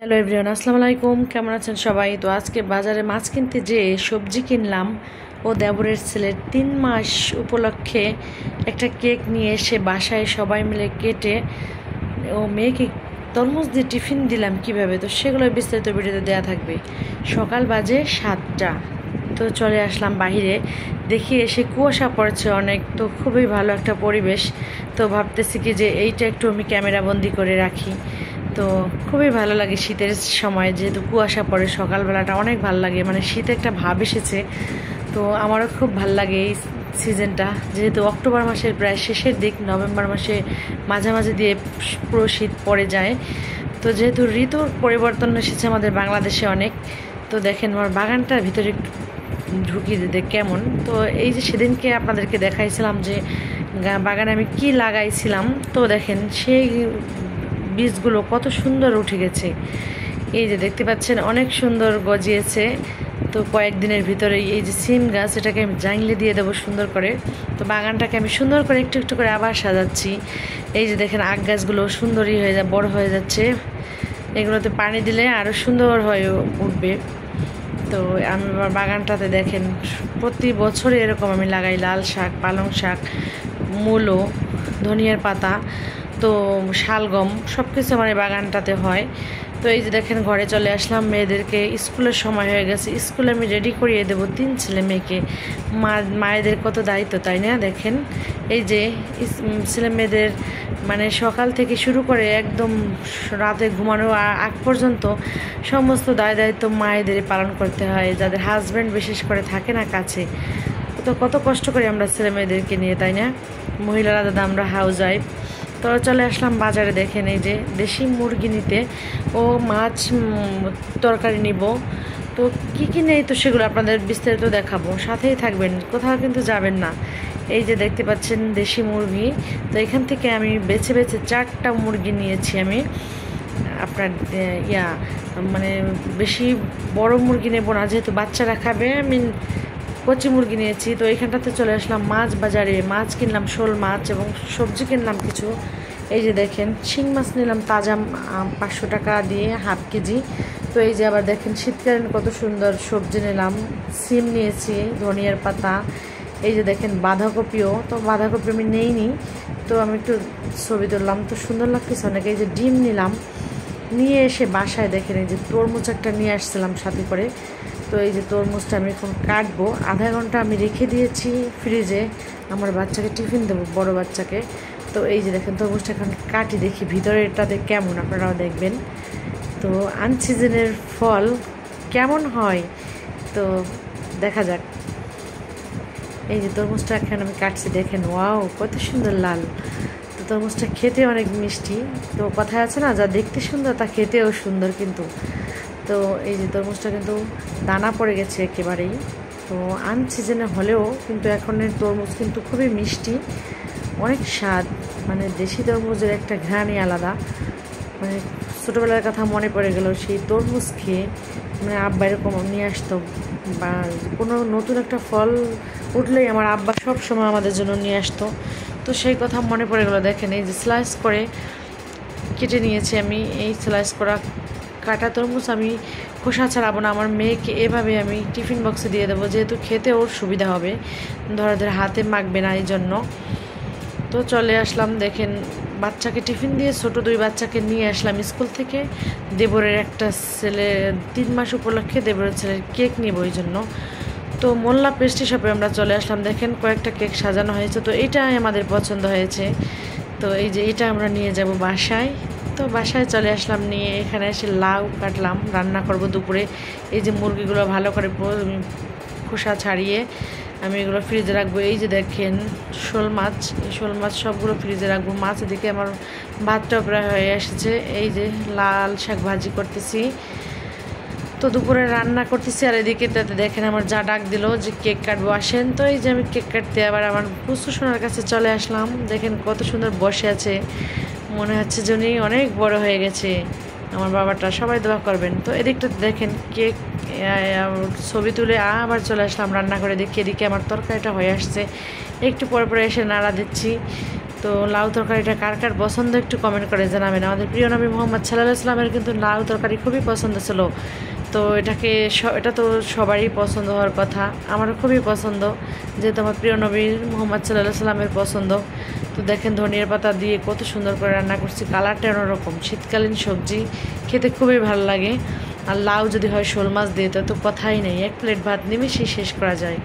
Hello everyone, আসসালামু আলাইকুম। কেমন আছেন সবাই? তো আজকে বাজারে মাছ কিনতে যেয়ে সবজি কিনলাম। ও দেবরের ছেলের 3 মাস উপলক্ষে একটা কেক নিয়ে এসে বাসায় সবাই মিলে কেটে ও মেয়েকে তরমুজ দিয়ে টিফিন দিলাম কিভাবে, তো সেগুলো বিস্তারিত ভিডিওতে দেওয়া থাকবে। সকাল বাজে 7টা। তো চলে আসলাম বাহিরে, দেখি এসে কুয়াশা পড়ছে অনেক, তো খুবই ভালো একটা পরিবেশ। তো ভাবতেছি কি যে এইটা একটু আমি ক্যামেরা বন্দি করে রাখি। তো খুবই ভালো লাগে শীতের সময়, যেহেতু কুয়াশা পড়ে সকালবেলাটা অনেক ভালো লাগে, মানে শীতে একটা ভাব এসেছে। তো আমারও খুব ভালো লাগে এই সিজনটা, যেহেতু অক্টোবর মাসের প্রায় শেষের দিক, নভেম্বর মাসে মাঝামাঝি দিয়ে পুরো শীত পড়ে যায়। তো যেহেতু ঋতুর পরিবর্তন এসেছে আমাদের বাংলাদেশে অনেক। তো দেখেন আমার বাগানটার ভিতরে ঢুকিয়ে দিতে কেমন। তো এই যে সেদিনকে আপনাদেরকে দেখাইছিলাম যে বাগানে আমি কি লাগাইছিলাম, তো দেখেন সেই বীজগুলো কত সুন্দর উঠে গেছে। এই যে দেখতে পাচ্ছেন অনেক সুন্দর গজিয়েছে। তো কয়েকদিনের ভিতরে এই যে সিম গাছ, এটাকে আমি জাংলি দিয়ে দেবো সুন্দর করে। তো বাগানটাকে আমি সুন্দর করে একটু একটু করে আবার সাজাচ্ছি। এই যে দেখেন আখ গাছগুলো সুন্দরই হয়ে যায়, বড় হয়ে যাচ্ছে। এগুলোতে পানি দিলে আরও সুন্দর হয়ে উঠবে। তো আমি আমার বাগানটাতে দেখেন প্রতি বছরে এরকম আমি লাগাই লাল শাক, পালং শাক, মূলো, ধনিয়ার পাতা, তো শালগম, সব কিছু আমার এই বাগানটাতে হয়। তো এই যে দেখেন ঘরে চলে আসলাম, মেয়েদেরকে স্কুলের সময় হয়ে গেছে, স্কুলে আমি রেডি করিয়ে দেবো 3 ছেলে মেয়েকে। মায়েদের কত দায়িত্ব, তাই না? দেখেন এই যে ছেলে মেয়েদের মানে সকাল থেকে শুরু করে একদম রাতে ঘুমানোর আগ পর্যন্ত সমস্ত দায়িত্ব মায়েদের পালন করতে হয়, যাদের হাজব্যান্ড বিশেষ করে থাকে না কাছে। তো কত কষ্ট করি আমরা ছেলে মেয়েদেরকে নিয়ে, তাই না? মহিলারা দাদা আমরা হাউস ওয়াইফ। তো চলে আসলাম বাজারে, দেখেন এই যে দেশি মুরগি নিতে ও মাছ তরকারি নিব। তো কী কী নেই তো সেগুলো আপনাদের বিস্তারিত দেখাবো, সাথেই থাকবেন, কোথাও কিন্তু যাবেন না। এই যে দেখতে পাচ্ছেন দেশি মুরগি। তো এখান থেকে আমি বেছে বেছে 4টা মুরগি নিয়েছি আমি। আপনার মানে বেশি বড় মুরগি নেব না, যেহেতু বাচ্চারা খাবে, আমি কচি মুরগি নিয়েছি। তো এইখানটাতে চলে আসলাম মাছ বাজারে, মাছ কিনলাম শোল মাছ এবং সবজি কিনলাম কিছু। এই যে দেখেন শিং মাছ নিলাম তাজা, 500 টাকা দিয়ে হাফ কেজি। তো এই যে আবার দেখেন শীতকালীন কত সুন্দর সবজি নিলাম, সিম নিয়েছি, ধনিয়ার পাতা। এই যে দেখেন বাঁধাকপিও, তো বাঁধাকপি আমি নেইনি, তো আমি একটু ছবি তুললাম, তো সুন্দর লাগতেছে অনেক। এই যে ডিম নিলাম, নিয়ে এসে বাসায় দেখেন এই যে তরমুজ একটা নিয়ে আসছিলাম সাথে করে। তো এই যে তরমুজটা আমি এখন কাটবো, আধা ঘন্টা আমি রেখে দিয়েছি ফ্রিজে, আমার বাচ্চাকে টিফিন দেবো, বড় বাচ্চাকে। তো এই যে দেখেন তরমুজটা এখন কাটি, দেখি ভিতরে এটাতে কেমন, আপনারাও দেখবেন। তো আনসিজনের ফল কেমন হয় তো দেখা যাক। এই যে তরমুজটা এখন আমি কাটছি, দেখেন ওয়াও কত সুন্দর লাল। তো তরমুজটা খেতে অনেক মিষ্টি। তো কথায় আছে না, যা দেখতে সুন্দর তা খেতেও সুন্দর কিন্তু। তো এই যে তরমুজটা কিন্তু দানা পড়ে গেছে একেবারেই। তো আনসিজনে হলেও কিন্তু এখনের তরমুজ কিন্তু খুবই মিষ্টি, অনেক স্বাদ। মানে দেশি তরমুজের একটা ঘ্রাণই আলাদা। মানে ছোটোবেলার কথা মনে পড়ে গেল সেই তরমুজ খেয়ে। মানে আব্বা এরকম নিয়ে আসতো, বা কোনো নতুন একটা ফল উঠলেই আমার আব্বা সব সময় আমাদের জন্য নিয়ে আসতো। তো সেই কথা মনে পড়ে গেলো। দেখেন এই যে স্লাইস করে কেটে নিয়েছি আমি। এই স্লাইস করা কাটা তরমুজ আমি খোসা ছাড়াবো না, আমার মেয়েকে এভাবে আমি টিফিন বক্সে দিয়ে দেবো, যেহেতু খেতে ওর সুবিধা হবে, ধরে ধরে হাতে মাখবে না এই জন্য। তো চলে আসলাম, দেখেন বাচ্চাকে টিফিন দিয়ে ছোটো 2 বাচ্চাকে নিয়ে আসলাম স্কুল থেকে। দেবরের একটা ছেলে 3 মাস উপলক্ষে দেবরের ছেলের কেক নেব ওই জন্য। তো মোল্লা পেস্ট্রি শপে আমরা চলে আসলাম, দেখেন কয়েকটা কেক সাজানো হয়েছে, তো এইটাই আমাদের পছন্দ হয়েছে। তো এই যে এটা আমরা নিয়ে যাব বাসায়। তো বাসায় চলে আসলাম, নিয়ে এখানে এসে লাউ কাটলাম, রান্না করব দুপুরে। এই যে মুরগিগুলো ভালো করে খোসা ছাড়িয়ে আমি এগুলো ফ্রিজে রাখবো। এই যে দেখেন শোল মাছ, এই শোল মাছ সবগুলো ফ্রিজে রাখবো। মাছ এদিকে আমার ভাতটাও প্রায় হয়ে এসেছে। এই যে লাল শাক ভাজি করতেছি, তো দুপুরে রান্না করতেছি। আর এদিকে তাতে দেখেন আমার যা ডাক দিল যে কেক কাটবো আসেন। তো এই যে আমি কেক কাটতে আবার আমার পুষ্প সোনার কাছে চলে আসলাম, দেখেন কত সুন্দর বসে আছে, মনে হচ্ছে যে উনি অনেক বড় হয়ে গেছে আমার বাবাটা, সবাই দোয়া করবেন। তো এদিকটাতে দেখেন কেক ছবি তুলে আবার চলে আসলাম রান্না করে, দেখি এদিকে আমার তরকারিটা হয়ে আসছে, একটু পরে পরে এসে নাড়া দিচ্ছি। তো লাউ তরকারিটা কার কার পছন্দ একটু কমেন্ট করে জানাবেন। আমাদের প্রিয় নবী মোহাম্মদ সাল্লাল্লাহু আলাইহি সাল্লামের কিন্তু লাউ তরকারি খুবই পছন্দ ছিল। তো এটা তো সবারই পছন্দ হওয়ার কথা, আমারও খুবই পছন্দ, যেহেতু আমার প্রিয় নবী মোহাম্মদ সাল্লাল্লাহু আলাইহি সাল্লামের পছন্দ। তো দেখেন ধনিয়ার পাতা দিয়ে কত সুন্দর করে রান্না করছি, কালারটা অন্যরকম। শীতকালীন সবজি খেতে খুবই ভালো লাগে। আর লাউ যদি হয় শোল মাছ দিয়ে তো কথাই নেই, এক প্লেট ভাত নিমেষেই শেষ করা যায়।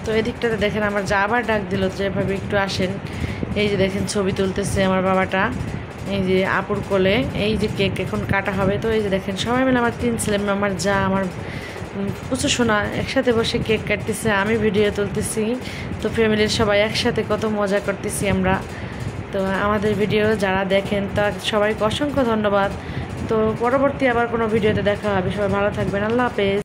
তো এদিকটাতে দেখেন আমার যা আবার ডাক দিল যেভাবে একটু আসেন। এই যে দেখেন ছবি তুলতেছে আমার বাবাটা, এই যে আপুর কোলে। এই যে কেক এখন কাটা হবে। তো এই যে দেখেন সবাই মিলে আমার 3 ছেলে, আমার যা, আমার প্রচুর শোনা একসাথে বসে কেক কাটতেছে, আমি ভিডিও তুলতেছি। তো ফ্যামিলির সবাই একসাথে কত মজা করতেছি আমরা। তো আমাদের ভিডিও যারা দেখেন তার সবাইকে অসংখ্য ধন্যবাদ। তো পরবর্তী আবার কোনো ভিডিওতে দেখা হবে। সবাই ভালো থাকবেন। আল্লাহ হাফেজ।